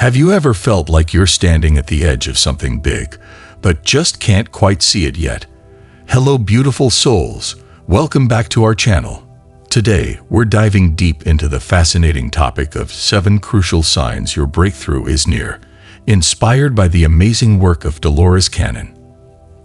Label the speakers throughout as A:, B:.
A: Have you ever felt like you're standing at the edge of something big, but just can't quite see it yet? Hello, beautiful souls. Welcome back to our channel. Today, we're diving deep into the fascinating topic of 7 crucial signs your breakthrough is near, inspired by the amazing work of Dolores Cannon.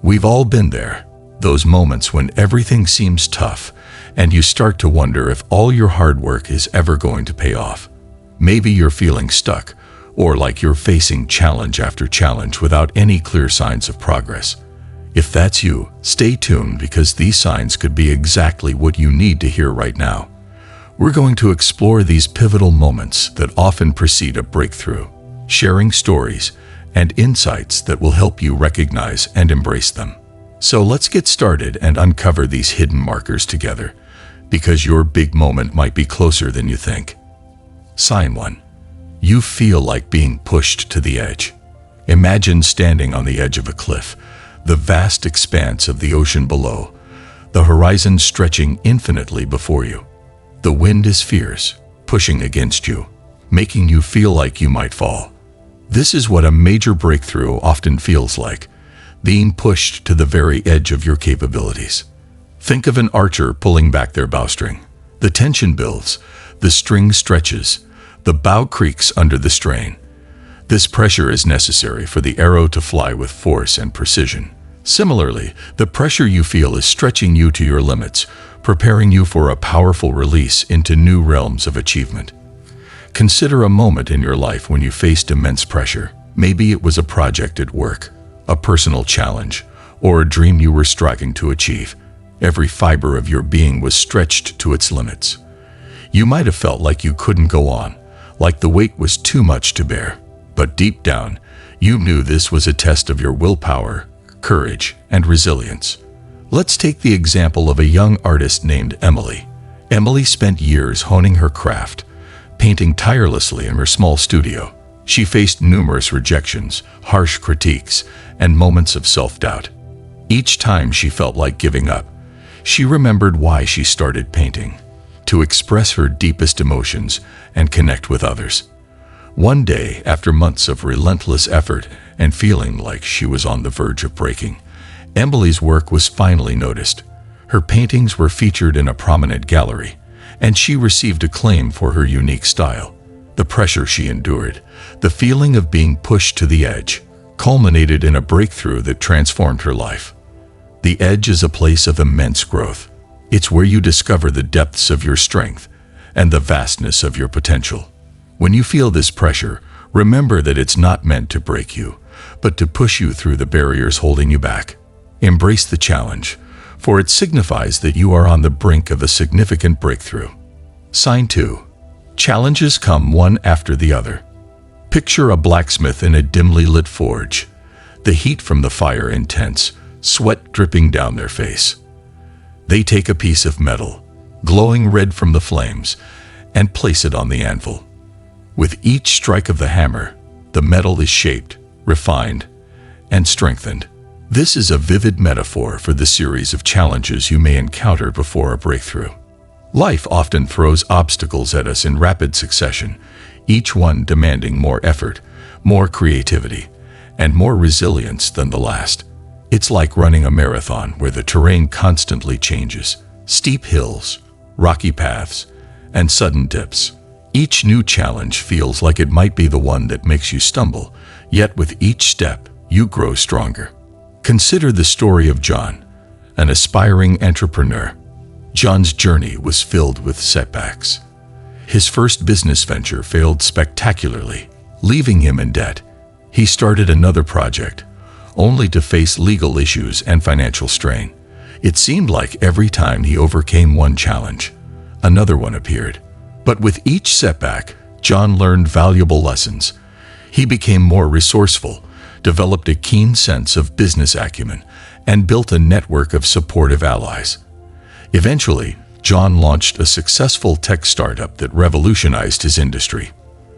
A: We've all been there, those moments when everything seems tough, and you start to wonder if all your hard work is ever going to pay off. Maybe you're feeling stuck, or like you're facing challenge after challenge without any clear signs of progress. If that's you, stay tuned because these signs could be exactly what you need to hear right now. We're going to explore these pivotal moments that often precede a breakthrough, sharing stories and insights that will help you recognize and embrace them. So let's get started and uncover these hidden markers together, because your big moment might be closer than you think. Sign 1. You feel like being pushed to the edge. Imagine standing on the edge of a cliff, the vast expanse of the ocean below, the horizon stretching infinitely before you. The wind is fierce, pushing against you, making you feel like you might fall. This is what a major breakthrough often feels like, being pushed to the very edge of your capabilities. Think of an archer pulling back their bowstring. The tension builds, the string stretches, the bow creaks under the strain. This pressure is necessary for the arrow to fly with force and precision. Similarly, the pressure you feel is stretching you to your limits, preparing you for a powerful release into new realms of achievement. Consider a moment in your life when you faced immense pressure. Maybe it was a project at work, a personal challenge, or a dream you were striving to achieve. Every fiber of your being was stretched to its limits. You might have felt like you couldn't go on, like the weight was too much to bear. But deep down, you knew this was a test of your willpower, courage, and resilience. Let's take the example of a young artist named Emily. Emily spent years honing her craft, painting tirelessly in her small studio. She faced numerous rejections, harsh critiques, and moments of self-doubt. Each time she felt like giving up, she remembered why she started painting: to express her deepest emotions and connect with others. One day, after months of relentless effort and feeling like she was on the verge of breaking, Emily's work was finally noticed. Her paintings were featured in a prominent gallery, and she received acclaim for her unique style. The pressure she endured, the feeling of being pushed to the edge, culminated in a breakthrough that transformed her life. The edge is a place of immense growth. It's where you discover the depths of your strength and the vastness of your potential. When you feel this pressure, remember that it's not meant to break you, but to push you through the barriers holding you back. Embrace the challenge, for it signifies that you are on the brink of a significant breakthrough. Sign 2. Challenges come one after the other. Picture a blacksmith in a dimly lit forge, the heat from the fire intense, sweat dripping down their face. They take a piece of metal, glowing red from the flames, and place it on the anvil. With each strike of the hammer, the metal is shaped, refined, and strengthened. This is a vivid metaphor for the series of challenges you may encounter before a breakthrough. Life often throws obstacles at us in rapid succession, each one demanding more effort, more creativity, and more resilience than the last. It's like running a marathon where the terrain constantly changes: steep hills, rocky paths, and sudden dips. Each new challenge feels like it might be the one that makes you stumble, yet with each step, you grow stronger. Consider the story of John, an aspiring entrepreneur. John's journey was filled with setbacks. His first business venture failed spectacularly, leaving him in debt. He started another project, only to face legal issues and financial strain. It seemed like every time he overcame one challenge, another one appeared. But with each setback, John learned valuable lessons. He became more resourceful, developed a keen sense of business acumen, and built a network of supportive allies. Eventually, John launched a successful tech startup that revolutionized his industry.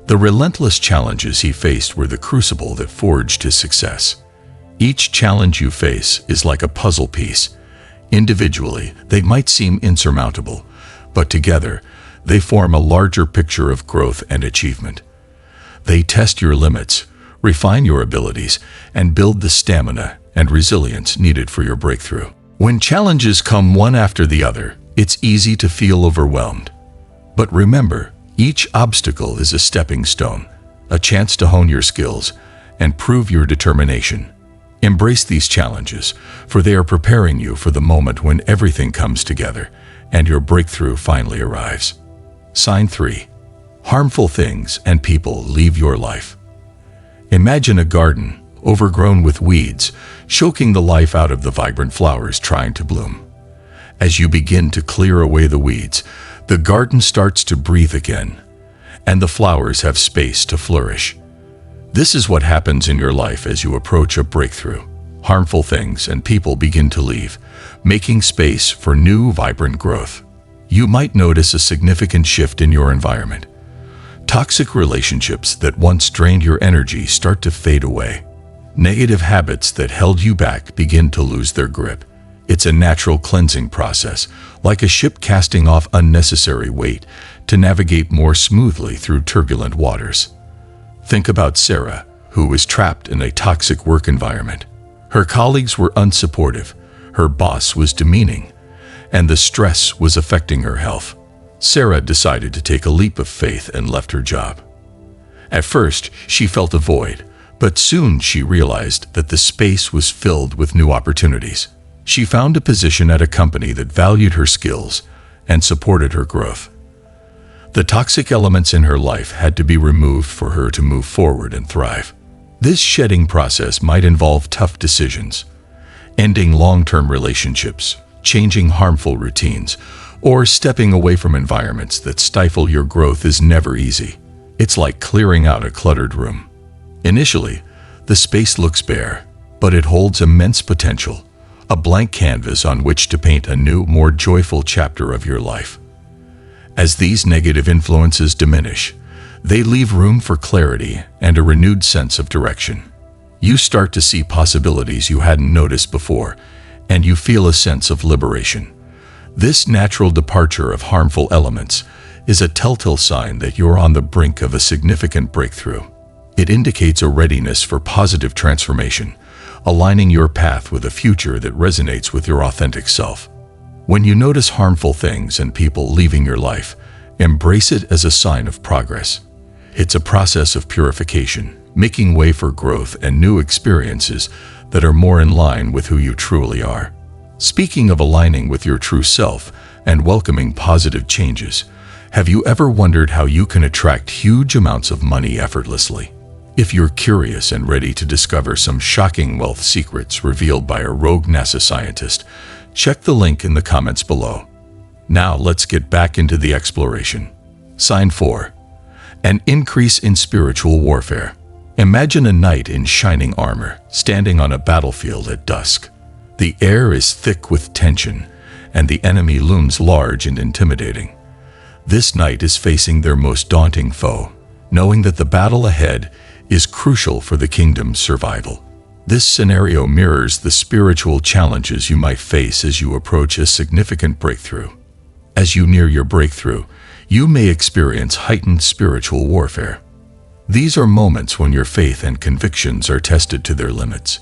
A: The relentless challenges he faced were the crucible that forged his success. Each challenge you face is like a puzzle piece. Individually, they might seem insurmountable, but together, they form a larger picture of growth and achievement. They test your limits, refine your abilities, and build the stamina and resilience needed for your breakthrough. When challenges come one after the other, it's easy to feel overwhelmed. But remember, each obstacle is a stepping stone, a chance to hone your skills and prove your determination. Embrace these challenges, for they are preparing you for the moment when everything comes together and your breakthrough finally arrives. Sign 3. Harmful things and people leave your life. Imagine a garden overgrown with weeds, choking the life out of the vibrant flowers trying to bloom. As you begin to clear away the weeds, the garden starts to breathe again, and the flowers have space to flourish. This is what happens in your life as you approach a breakthrough. Harmful things and people begin to leave, making space for new, vibrant growth. You might notice a significant shift in your environment. Toxic relationships that once drained your energy start to fade away. Negative habits that held you back begin to lose their grip. It's a natural cleansing process, like a ship casting off unnecessary weight to navigate more smoothly through turbulent waters. Think about Sarah, who was trapped in a toxic work environment. Her colleagues were unsupportive, her boss was demeaning, and the stress was affecting her health. Sarah decided to take a leap of faith and left her job. At first, she felt a void, but soon she realized that the space was filled with new opportunities. She found a position at a company that valued her skills and supported her growth. The toxic elements in her life had to be removed for her to move forward and thrive. This shedding process might involve tough decisions, ending long-term relationships, changing harmful routines, or stepping away from environments that stifle your growth is never easy. It's like clearing out a cluttered room. Initially, the space looks bare, but it holds immense potential, a blank canvas on which to paint a new, more joyful chapter of your life. As these negative influences diminish, they leave room for clarity and a renewed sense of direction. You start to see possibilities you hadn't noticed before, and you feel a sense of liberation. This natural departure of harmful elements is a telltale sign that you're on the brink of a significant breakthrough. It indicates a readiness for positive transformation, aligning your path with a future that resonates with your authentic self. When you notice harmful things and people leaving your life, embrace it as a sign of progress. It's a process of purification, making way for growth and new experiences that are more in line with who you truly are. Speaking of aligning with your true self and welcoming positive changes, have you ever wondered how you can attract huge amounts of money effortlessly? If you're curious and ready to discover some shocking wealth secrets revealed by a rogue NASA scientist, check the link in the comments below. Now let's get back into the exploration. Sign 4. An increase in spiritual warfare. Imagine a knight in shining armor, standing on a battlefield at dusk. The air is thick with tension, and the enemy looms large and intimidating. This knight is facing their most daunting foe, knowing that the battle ahead is crucial for the kingdom's survival. This scenario mirrors the spiritual challenges you might face as you approach a significant breakthrough. As you near your breakthrough, you may experience heightened spiritual warfare. These are moments when your faith and convictions are tested to their limits.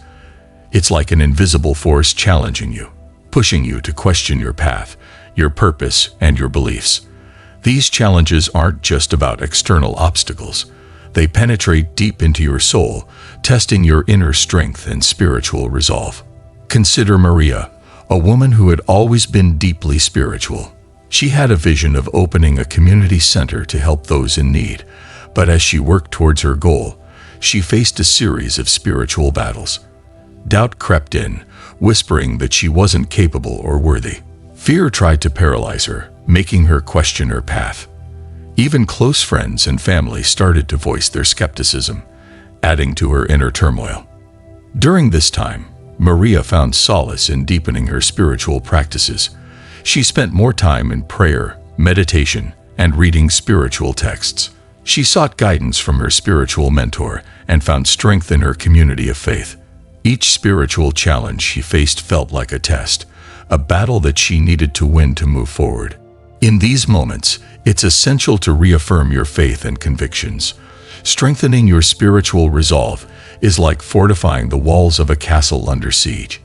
A: It's like an invisible force challenging you, pushing you to question your path, your purpose, and your beliefs. These challenges aren't just about external obstacles. They penetrate deep into your soul, testing your inner strength and spiritual resolve. Consider Maria, a woman who had always been deeply spiritual. She had a vision of opening a community center to help those in need, but as she worked towards her goal, she faced a series of spiritual battles. Doubt crept in, whispering that she wasn't capable or worthy. Fear tried to paralyze her, making her question her path. Even close friends and family started to voice their skepticism, adding to her inner turmoil. During this time, Maria found solace in deepening her spiritual practices. She spent more time in prayer, meditation, and reading spiritual texts. She sought guidance from her spiritual mentor and found strength in her community of faith. Each spiritual challenge she faced felt like a test, a battle that she needed to win to move forward. In these moments, it's essential to reaffirm your faith and convictions. Strengthening your spiritual resolve is like fortifying the walls of a castle under siege.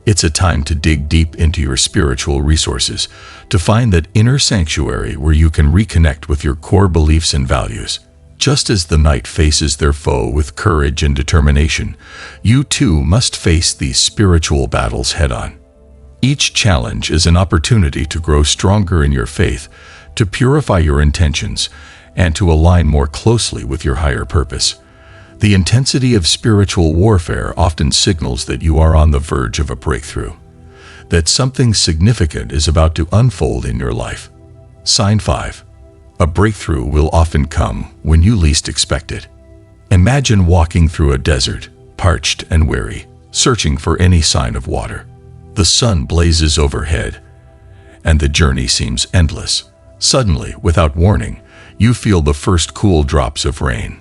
A: It's a time to dig deep into your spiritual resources, to find that inner sanctuary where you can reconnect with your core beliefs and values. Just as the knight faces their foe with courage and determination, you too must face these spiritual battles head-on. Each challenge is an opportunity to grow stronger in your faith, to purify your intentions, and to align more closely with your higher purpose. The intensity of spiritual warfare often signals that you are on the verge of a breakthrough, that something significant is about to unfold in your life. Sign 5. A breakthrough will often come when you least expect it. Imagine walking through a desert, parched and weary, searching for any sign of water. The sun blazes overhead, and the journey seems endless. Suddenly, without warning, you feel the first cool drops of rain.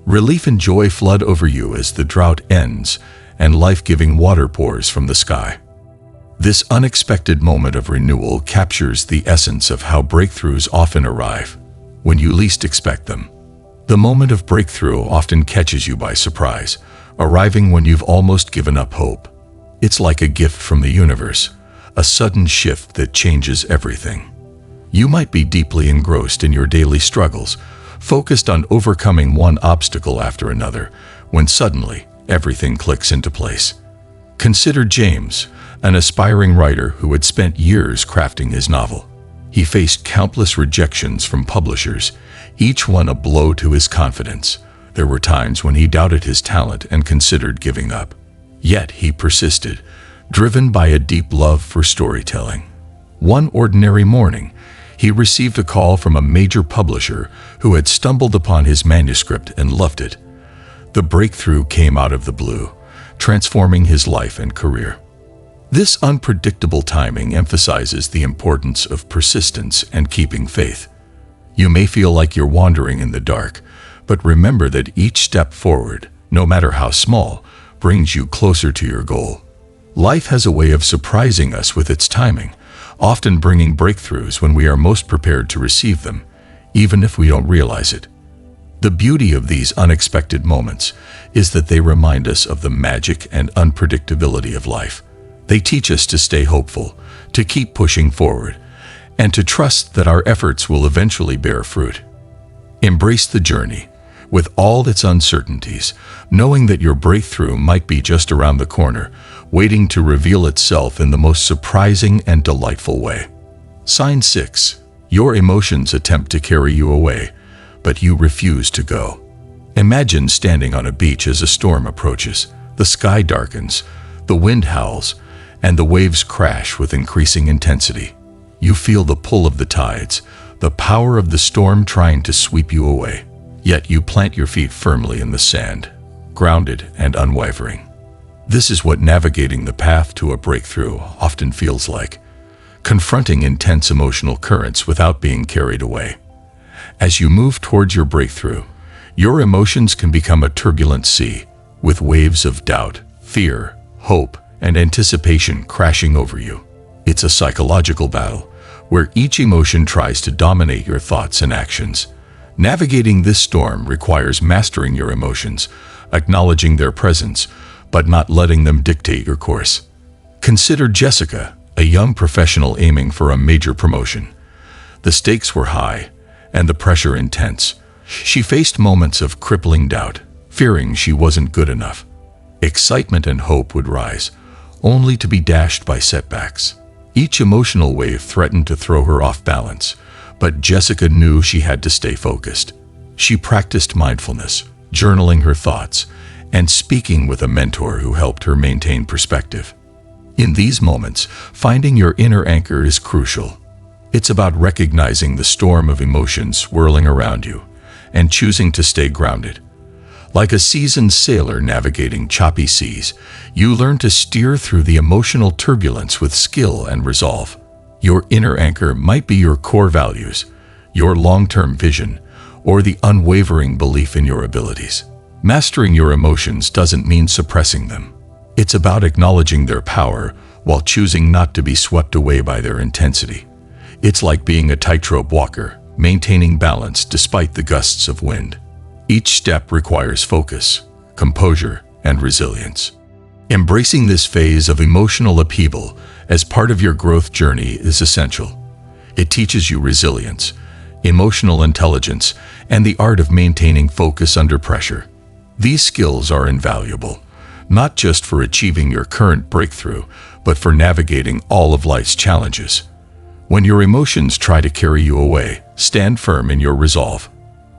A: Relief and joy flood over you as the drought ends and life-giving water pours from the sky. This unexpected moment of renewal captures the essence of how breakthroughs often arrive when you least expect them. The moment of breakthrough often catches you by surprise, arriving when you've almost given up hope. It's like a gift from the universe, a sudden shift that changes everything. You might be deeply engrossed in your daily struggles, focused on overcoming one obstacle after another, when suddenly everything clicks into place. Consider James, an aspiring writer who had spent years crafting his novel. He faced countless rejections from publishers, each one a blow to his confidence. There were times when he doubted his talent and considered giving up. Yet he persisted, driven by a deep love for storytelling. One ordinary morning, he received a call from a major publisher who had stumbled upon his manuscript and loved it. The breakthrough came out of the blue, transforming his life and career. This unpredictable timing emphasizes the importance of persistence and keeping faith. You may feel like you're wandering in the dark, but remember that each step forward, no matter how small, brings you closer to your goal. Life has a way of surprising us with its timing, often bringing breakthroughs when we are most prepared to receive them, even if we don't realize it. The beauty of these unexpected moments is that they remind us of the magic and unpredictability of life. They teach us to stay hopeful, to keep pushing forward, and to trust that our efforts will eventually bear fruit. Embrace the journey, with all its uncertainties, knowing that your breakthrough might be just around the corner, waiting to reveal itself in the most surprising and delightful way. Sign 6. Your emotions attempt to carry you away, but you refuse to go. Imagine standing on a beach as a storm approaches. The sky darkens, the wind howls, and the waves crash with increasing intensity. You feel the pull of the tides, the power of the storm trying to sweep you away. Yet you plant your feet firmly in the sand, grounded and unwavering. This is what navigating the path to a breakthrough often feels like, confronting intense emotional currents without being carried away. As you move towards your breakthrough, your emotions can become a turbulent sea, with waves of doubt, fear, hope, and anticipation crashing over you. It's a psychological battle, where each emotion tries to dominate your thoughts and actions. Navigating this storm requires mastering your emotions, acknowledging their presence, but not letting them dictate your course. Consider Jessica, a young professional aiming for a major promotion. The stakes were high, and the pressure intense. She faced moments of crippling doubt, fearing she wasn't good enough. Excitement and hope would rise, only to be dashed by setbacks. Each emotional wave threatened to throw her off balance, but Jessica knew she had to stay focused. She practiced mindfulness, journaling her thoughts, and speaking with a mentor who helped her maintain perspective. In these moments, finding your inner anchor is crucial. It's about recognizing the storm of emotions swirling around you and choosing to stay grounded. Like a seasoned sailor navigating choppy seas, you learn to steer through the emotional turbulence with skill and resolve. Your inner anchor might be your core values, your long-term vision, or the unwavering belief in your abilities. Mastering your emotions doesn't mean suppressing them. It's about acknowledging their power while choosing not to be swept away by their intensity. It's like being a tightrope walker, maintaining balance despite the gusts of wind. Each step requires focus, composure, and resilience. Embracing this phase of emotional upheaval as part of your growth journey is essential. It teaches you resilience, emotional intelligence, and the art of maintaining focus under pressure. These skills are invaluable, not just for achieving your current breakthrough, but for navigating all of life's challenges. When your emotions try to carry you away, stand firm in your resolve.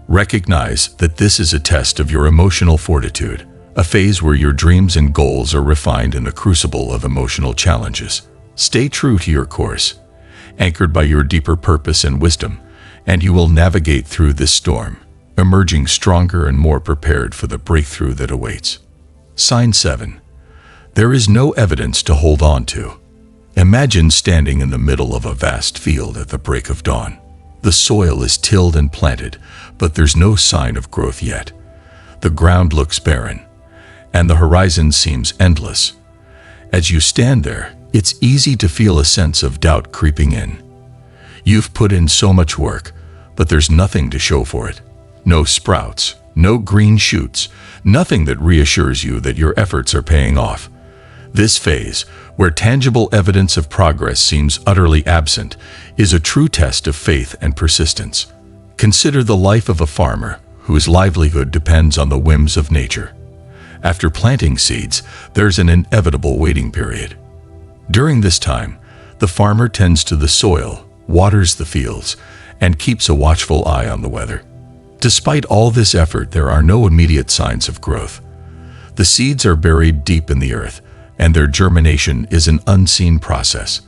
A: Recognize that this is a test of your emotional fortitude, a phase where your dreams and goals are refined in the crucible of emotional challenges. Stay true to your course, anchored by your deeper purpose and wisdom, and you will navigate through this storm, emerging stronger and more prepared for the breakthrough that awaits. Sign 7. There is no evidence to hold on to. Imagine standing in the middle of a vast field at the break of dawn. The soil is tilled and planted, but there's no sign of growth yet. The ground looks barren, and the horizon seems endless. As you stand there, it's easy to feel a sense of doubt creeping in. You've put in so much work, but there's nothing to show for it. No sprouts, no green shoots, nothing that reassures you that your efforts are paying off. This phase, where tangible evidence of progress seems utterly absent, is a true test of faith and persistence. Consider the life of a farmer whose livelihood depends on the whims of nature. After planting seeds, there's an inevitable waiting period. During this time, the farmer tends to the soil, waters the fields, and keeps a watchful eye on the weather. Despite all this effort, there are no immediate signs of growth. The seeds are buried deep in the earth, and their germination is an unseen process.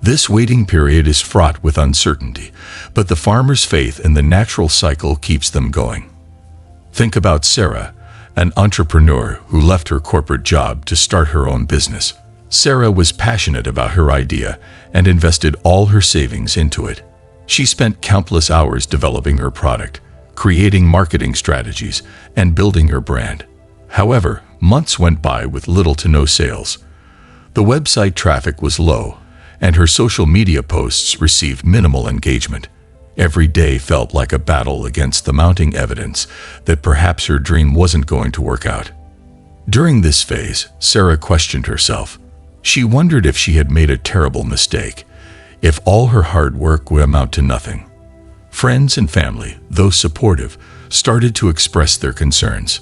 A: This waiting period is fraught with uncertainty, but the farmer's faith in the natural cycle keeps them going. Think about Sarah, an entrepreneur who left her corporate job to start her own business. Sarah was passionate about her idea and invested all her savings into it. She spent countless hours developing her product, creating marketing strategies, and building her brand. However, months went by with little to no sales. The website traffic was low, and her social media posts received minimal engagement. Every day felt like a battle against the mounting evidence that perhaps her dream wasn't going to work out. During this phase, Sarah questioned herself. She wondered if she had made a terrible mistake, if all her hard work would amount to nothing. Friends and family, though supportive, started to express their concerns.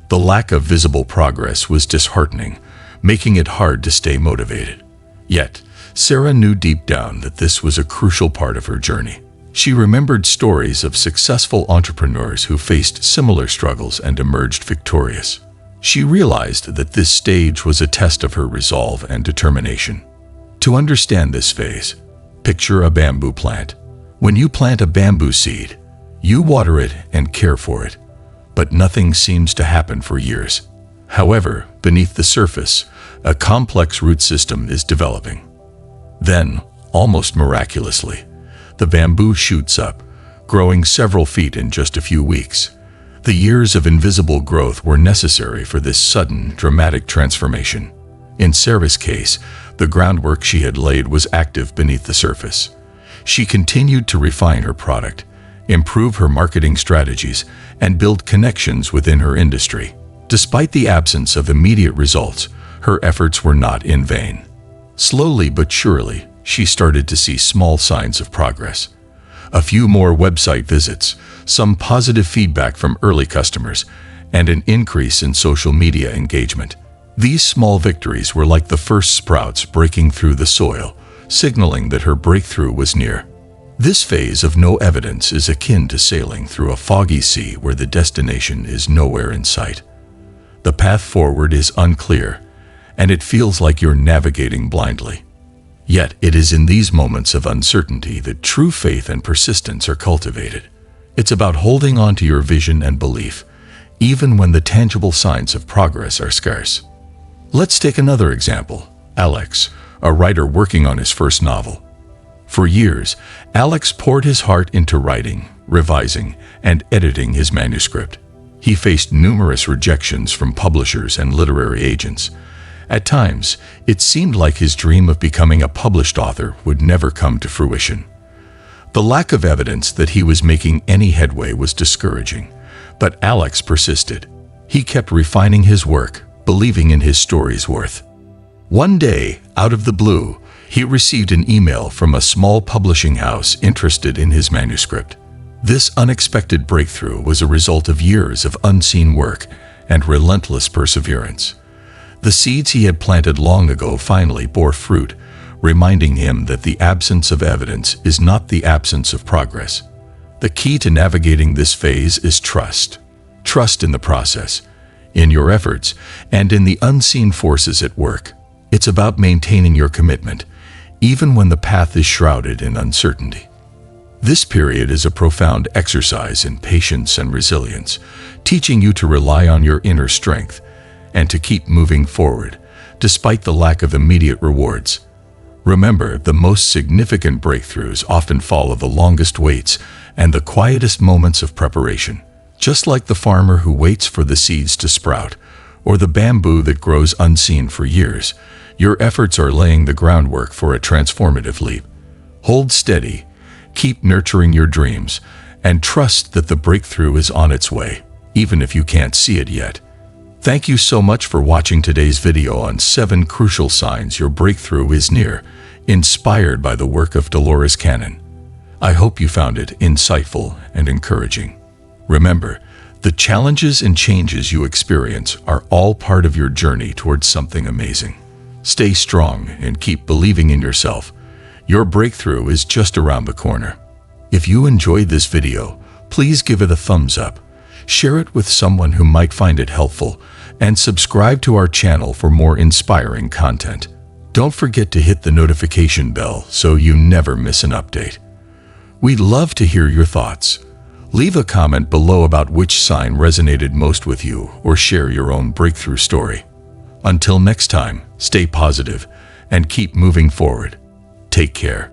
A: The lack of visible progress was disheartening, making it hard to stay motivated. Yet, Sarah knew deep down that this was a crucial part of her journey. She remembered stories of successful entrepreneurs who faced similar struggles and emerged victorious. She realized that this stage was a test of her resolve and determination. To understand this phase, picture a bamboo plant. When you plant a bamboo seed, you water it and care for it, but nothing seems to happen for years. However, beneath the surface, a complex root system is developing. Then, almost miraculously, the bamboo shoots up, growing several feet in just a few weeks. The years of invisible growth were necessary for this sudden, dramatic transformation. In Sarah's case, the groundwork she had laid was active beneath the surface. She continued to refine her product, improve her marketing strategies, and build connections within her industry. Despite the absence of immediate results, her efforts were not in vain. Slowly but surely, she started to see small signs of progress. A few more website visits, some positive feedback from early customers, and an increase in social media engagement. These small victories were like the first sprouts breaking through the soil, signaling that her breakthrough was near. This phase of no evidence is akin to sailing through a foggy sea where the destination is nowhere in sight. The path forward is unclear, and it feels like you're navigating blindly. Yet it is in these moments of uncertainty that true faith and persistence are cultivated. It's about holding on to your vision and belief, even when the tangible signs of progress are scarce. Let's take another example. Alex, a writer working on his first novel. For years, Alex poured his heart into writing, revising, and editing his manuscript. He faced numerous rejections from publishers and literary agents. At times, it seemed like his dream of becoming a published author would never come to fruition. The lack of evidence that he was making any headway was discouraging, But Alex persisted. He kept refining his work, believing in his story's worth. One day, out of the blue, he received an email from a small publishing house interested in his manuscript. This unexpected breakthrough was a result of years of unseen work and relentless perseverance. The seeds he had planted long ago finally bore fruit, reminding him that the absence of evidence is not the absence of progress. The key to navigating this phase is trust. Trust in the process, in your efforts, and in the unseen forces at work. It's about maintaining your commitment, even when the path is shrouded in uncertainty. This period is a profound exercise in patience and resilience, teaching you to rely on your inner strength and to keep moving forward, despite the lack of immediate rewards. Remember, the most significant breakthroughs often follow the longest waits and the quietest moments of preparation. Just like the farmer who waits for the seeds to sprout, or the bamboo that grows unseen for years, your efforts are laying the groundwork for a transformative leap. Hold steady, keep nurturing your dreams, and trust that the breakthrough is on its way, even if you can't see it yet. Thank you so much for watching today's video on 7 crucial signs your breakthrough is near, inspired by the work of Dolores Cannon. I hope you found it insightful and encouraging. Remember, the challenges and changes you experience are all part of your journey towards something amazing. Stay strong and keep believing in yourself. Your breakthrough is just around the corner. If you enjoyed this video, please give it a thumbs up, share it with someone who might find it helpful, and subscribe to our channel for more inspiring content. Don't forget to hit the notification bell so you never miss an update. We'd love to hear your thoughts. Leave a comment below about which sign resonated most with you, or share your own breakthrough story. Until next time, stay positive and keep moving forward. Take care.